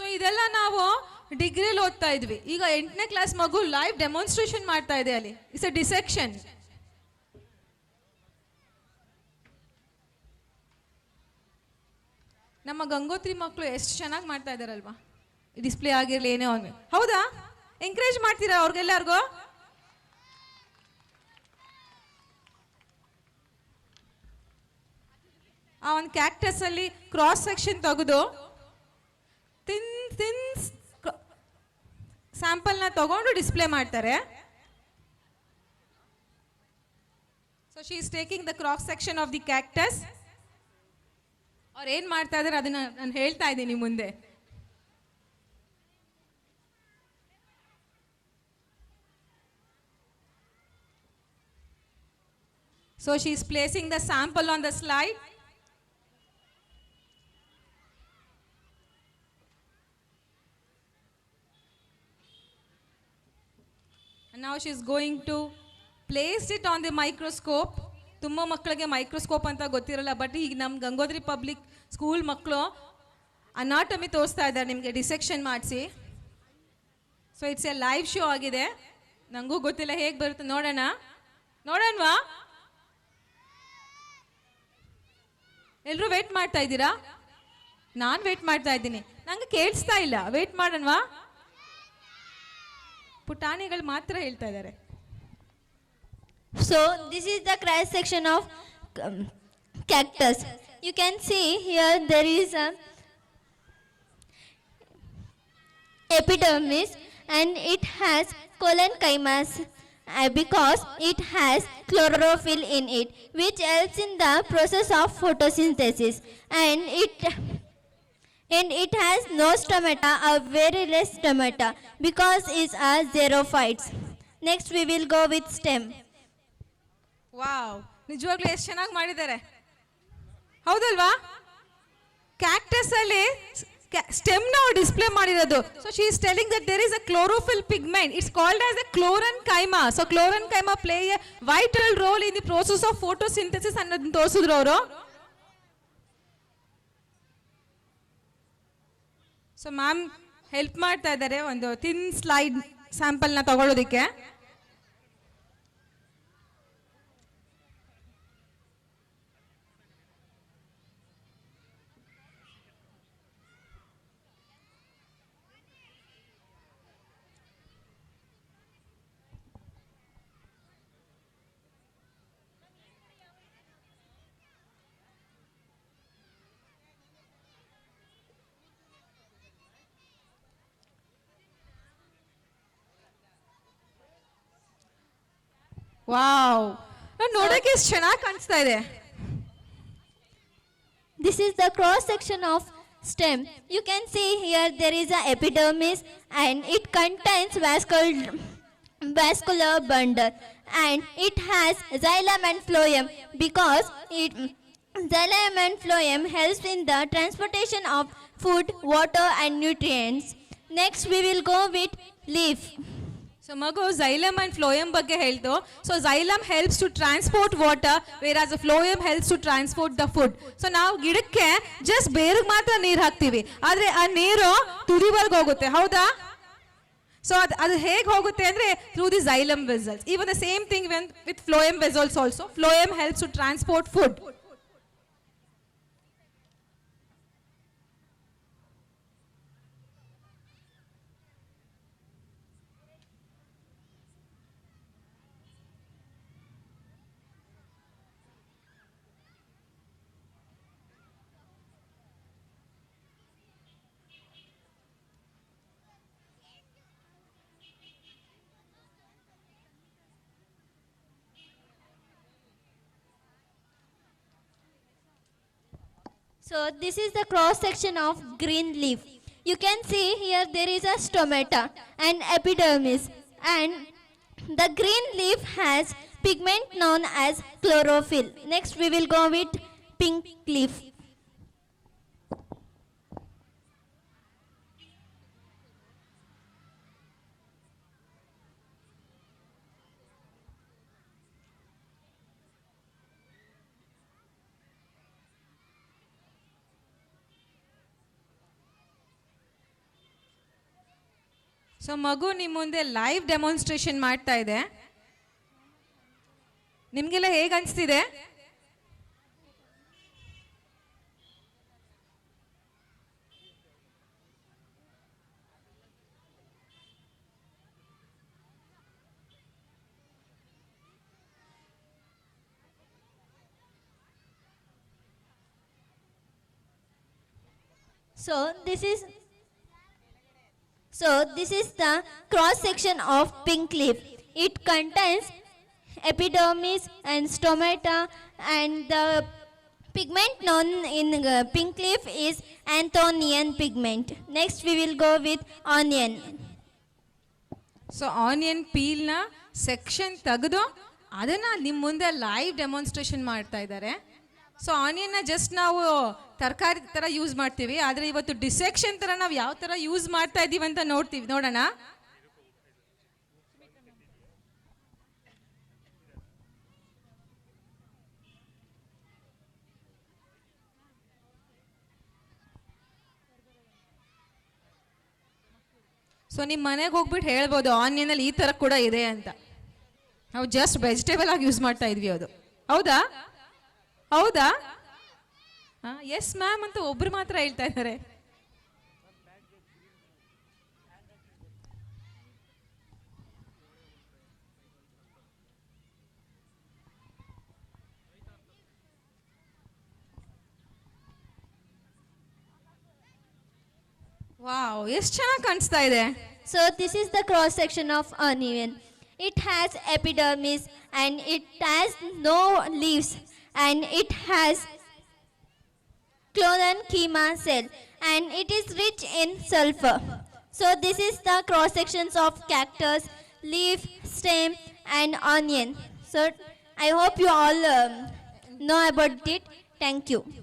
So ಇದೆಲ್ಲ ನಾವು ಡಿಗ್ರಿಲಿ ಓದ್ತಾ ಇದ್ವಿ. ಈಗ 8ನೇ ಕ್ಲಾಸ್ ಮಗು ಲೈವ್ ಡೆಮಾನ್ಸ್ಟ್ರೇಷನ್ ಮಾಡ್ತಾ ಇದೆ ಅಲ್ಲಿ. It's a dissection. ನಮ್ಮ ಗಂಗೋತ್ರಿ ಮಕ್ಕಳು ಎಷ್ಟು ಚೆನ್ನಾಗಿ ಮಾಡ್ತಾ ಇದಾರಲ್ವಾ, ಡಿಸ್ಪ್ಲೇ ಆಗಿರ್ಲಿ ಏನೇ ಅವನು. ಹೌದಾ? ಎಂಕರೇಜ್ ಮಾಡ್ತೀರಾ ಅವ್ರಿಗೆಲ್ಲರಿಗೂ? ಆ ಒಂದು ಕ್ಯಾಕ್ಟಸ್ ಅಲ್ಲಿ ಕ್ರಾಸ್ ಸೆಕ್ಷನ್ ತೆಗೆದು ತಿನ್ ತಿನ್ ಸ್ಯಾಂಪಲ್ನ ತಗೊಂಡು ಡಿಸ್ಪ್ಲೇ ಮಾಡ್ತಾರೆ. So she is taking the cross section of the cactus. ಅವ್ರು ಏನ್ ಮಾಡ್ತಾ ಇದಾರೆ ಅದನ್ನ ನಾನು ಹೇಳ್ತಾ ಇದ್ದೀನಿ ಮುಂದೆ. So she is placing the sample on the slide. And now she is going to place it on the microscope. ತುಂಬ ಮಕ್ಕಳಿಗೆ ಮೈಕ್ರೋಸ್ಕೋಪ್ ಅಂತ ಗೊತ್ತಿರಲ್ಲ, ಬಟ್ ಈಗ ನಮ್ಮ ಗಂಗೋತ್ರಿ ಪಬ್ಲಿಕ್ ಸ್ಕೂಲ್ ಮಕ್ಕಳು ಅನಾಟಮಿ ತೋರಿಸ್ತಾ ಇದ್ದಾರೆ ನಿಮಗೆ ಡಿಸೆಕ್ಷನ್ ಮಾಡಿಸಿ. So it's A live show ಆಗಿದೆ. ನನಗೂ ಗೊತ್ತಿಲ್ಲ ಹೇಗೆ ಬರುತ್ತೆ, ನೋಡೋಣ. ನೋಡೋಣವಾ? ಎಲ್ಲರೂ ವೇಟ್ ಮಾಡ್ತಾ ಇದ್ದೀರಾ? ನಾನು ವೇಟ್ ಮಾಡ್ತಾ ಇದ್ದೀನಿ. ನಂಗೆ ಕೇಳಿಸ್ತಾ ಇಲ್ಲ. ವೇಟ್ ಮಾಡೋಣವಾ? ಪುಟಾಣಿಗಳು ಮಾತ್ರ ಹೇಳ್ತಾ ಇದ್ದಾರೆ. So this is the cross section of cactus. You can see here there is a epidermis and it has collenchymas because it has chlorophyll in it, which helps in the process of photosynthesis, and it has no stomata or very less stomata because it's a xerophytes. Next we will go with stem. Wow, ನಿಜವಾಗ್ಲೂ ಎಷ್ಟು ಚೆನ್ನಾಗಿ ಮಾಡಿದ್ದಾರೆ, ಹೌದಲ್ವಾ? Cactus ಅಲ್ಲಿ stem ನಾವು display ಮಾಡಿರೋದು. So she is telling that there is a chlorophyll pigment. It's called as a chlorenchyma. So chlorenchyma play a vital role in the process of photosynthesis ಅನ್ನೋದನ್ನ ತೋರಿಸಿದ್ರು ಅವರು. ಸೊ ಮ್ಯಾಮ್ ಹೆಲ್ಪ್ ಮಾಡ್ತಾ ಇದ್ದಾರೆ ಒಂದು thin slide ಸ್ಯಾಂಪಲ್ನ ತಗೊಳ್ಳೋದಕ್ಕೆ. Wow, ನೋಡಕ್ಕೆ ಎಷ್ಟು ಚೆನ್ನಾಗಿ ಕಾಣಿಸ್ತಾ ಇದೆ. This is the cross section of stem. You can see here there is a epidermis and it contains vascular bundle, and it has xylem and phloem because xylem and phloem helps in the transportation of food, water and nutrients. Next we will go with leaf. So ಮಗು xylem and phloem ಬಗ್ಗೆ ಹೇಳ್ತು. So xylem helps to transport water, whereas phloem helps to transport the food. So ನಾವು ಗಿಡಕ್ಕೆ just ಬೇರಿಗೆ ಮಾತ್ರ ನೀರು ಹಾಕ್ತೀವಿ, ಆದ್ರೆ ಆ ನೀರು ತುದಿವರೆಗೆ ಹೋಗುತ್ತೆ, ಹೌದಾ? ಸೊ ಅದು ಹೇಗೆ ಹೋಗುತ್ತೆ ಅಂದ್ರೆ through the xylem vessels. Even the same thing with phloem vessels also. Phloem helps to transport food. So this is the cross section of green leaf. You can see here there is a stomata and epidermis, and the green leaf has pigment known as chlorophyll. Next we will go with pink leaf. So ಮಗು ನಿಮ್ಮ ಮುಂದೆ live demonstration ಮಾಡ್ತಾ ಇದೆ. ನಿಮ್ಗೆಲ್ಲ ಹೇಗೆ ಅನಿಸ್ತಿದೆ? So this is the cross section of pink leaf. It contains epidermis and stomata, and the pigment known in pink leaf is anthocyanin pigment. Next we will go with onion. So onion ಪೀಲ್ನ section ತೆಗೆದು ಅದನ್ನು ನಿಮ್ಮ ಮುಂದೆ live demonstration ಮಾಡ್ತಾ ಇದ್ದಾರೆ. So ಆನಿಯನ್ನ just ನಾವು ತರಕಾರಿ ಥರ ಯೂಸ್ ಮಾಡ್ತೀವಿ, ಆದರೆ ಇವತ್ತು ಡಿಸೆಕ್ಷನ್ ಥರ ನಾವು ಯಾವ ಥರ ಯೂಸ್ ಮಾಡ್ತಾ ಇದ್ದೀವಿ ಅಂತ ನೋಡೋಣ. ಸೊ ನಿಮ್ಮ ಮನೆಗೆ ಹೋಗ್ಬಿಟ್ಟು ಹೇಳ್ಬೋದು ಆನಿಯನಲ್ಲಿ ಈ ಥರ ಕೂಡ ಇದೆ ಅಂತ. ನಾವು ಜಸ್ಟ್ ವೆಜಿಟೇಬಲ್ ಆಗಿ ಯೂಸ್ ಮಾಡ್ತಾ ಇದ್ವಿ ಅದು. ಹೌದಾ ಹೌದಾ? ಎಸ್ ಮ್ಯಾಮ್ ಅಂತ ಒಬ್ರು ಮಾತ್ರ ಹೇಳ್ತಾ ಇದ್ದಾರೆ. ವಾವ್, ಎಷ್ಟು ಚೆನ್ನಾಗಿ ಕಾಣಿಸ್ತಾ ಇದೆ. So this is the cross section of onion. It has epidermis and it has no leaves, and it has cloacoma cell, and it is rich in sulfur. So this is the cross sections of cactus, leaf, stem and onion. So I hope you all know about it. Thank you.